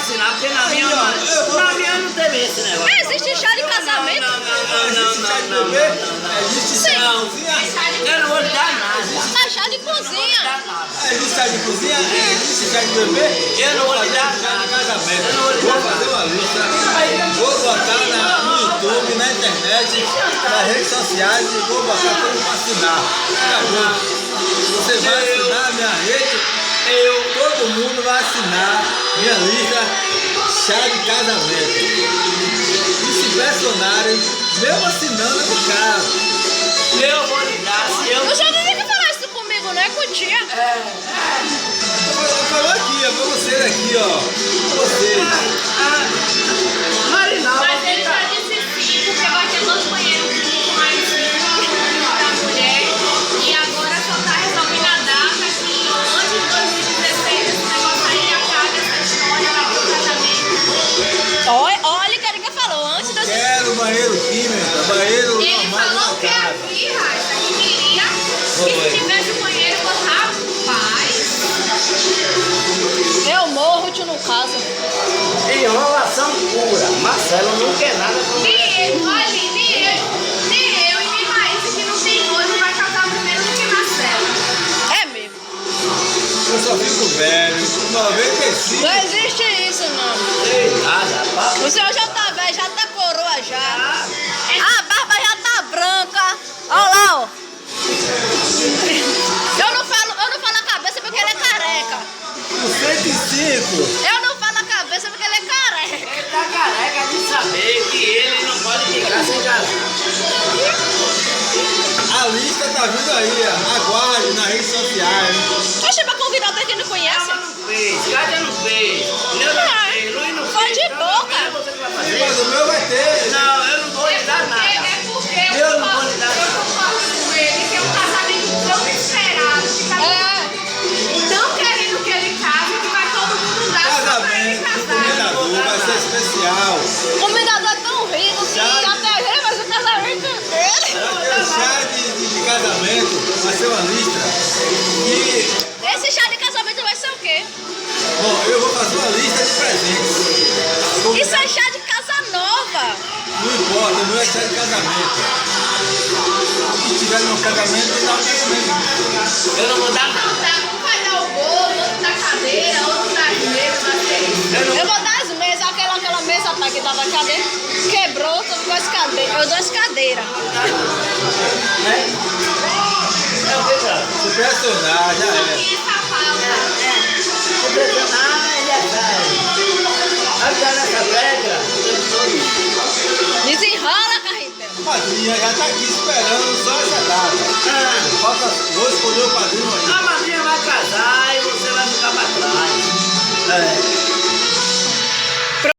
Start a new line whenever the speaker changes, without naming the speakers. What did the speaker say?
assinar, porque na minha não teve esse negócio.
Existe chá de casamento?
Não. Existe não. Eu não vou lhe dar nada.
Ah, chá de cozinha.
Existe chá de cozinha? Existe chá de bebê?
Eu não vou lhe dar
Chá de casamento.
Eu não vou lhe
Vou
dar
fazer uma lista. Vou botar no YouTube, na internet, nas redes sociais e vou botar todo mundo assinar. Você vai assinar a minha rede? Todo mundo vai assinar minha lista chá de casamento. E se pressionarem, mesmo assinando é no caso.
Eu vou lhe dar, se eu...
O senhor não tem que falar isso comigo, né, com tia?
Eu falo aqui, ó, pra vocês aqui, ó. Pra vocês.
Marinaldo.
Mas ele já disse sim, porque vai ter 2 banheiros com mais da mulher. E agora só tá resolvendo a data que antes de 2016 esse negócio aí acaba, essa história vai ter o casamento.
Olha o que ele falou antes da...
Quero banheiro químico, banheiro
Ele
normal.
falou que aqui, Raíssa, que queria que se tivesse um banheiro com rapaz.
Eu morro, tio, no caso.
Enrolação pura. Marcelo não quer nada com
Nem eu, olha, nem eu e nem Raíssa que não tem noivo vai casar primeiro do que Marcelo.
É mesmo.
Eu só fico velho, 95.
Não existe isso, não.
Ei, nada, papo.
O senhor já tá velho, já tá coroa já. A barba já tá branca. Olha lá, ó. Eu não falo a cabeça porque ele é careca.
Com 105.
Eu não falo a cabeça porque ele é careca.
Ele tá careca de saber que ele não pode ficar sem casar.
A lista tá vindo aí, ó. Aguarde nas redes sociais.
Oxe, pra convidar alguém que não conhece.
Ela não fez, Cádia não fez, Neuza não fez, Luiz não
Foi
fez.
de
Então,
boca.
você que vai fazer?
Mas o meu vai ter.
Não, eu não vou lhe dar nada.
É porque
Eu não vou lhe dar
eu
nada.
concordo com ele que é um casamento tão esperado, que tá tão querendo que ele case, que vai todo mundo dar só pra ele
Casamento,
casar.
comendador, vai ser especial.
O comendador é tão rico que até ele faz o casamento dele.
Vai ter o chá de casamento, vai ser uma lista. E,
Esse chá de casamento vai ser o quê?
bom, eu vou fazer uma lista de presentes.
Isso é chá de casa nova.
Não importa, não é chá de casamento. Se tiver no casamento, dá um casamento.
Eu não vou dar nada.
Um vai dar o bolo, outro da cadeira, outro das mesas, vai ser isso.
Eu vou dar as mesas, aquela mesa tá, que tava cadeira, quebrou, tô com as cadeiras. Eu dou as cadeiras.
Né? É o que, cara?
Se pressionar, já é.
E essa falta.
Se pressionar, ele é velho. Vai ficar nessa regra o tempo todo.
Desenrola, Carretel.
A madrinha já tá aqui esperando só essa data. Falta, vou escolher o padrinho aí.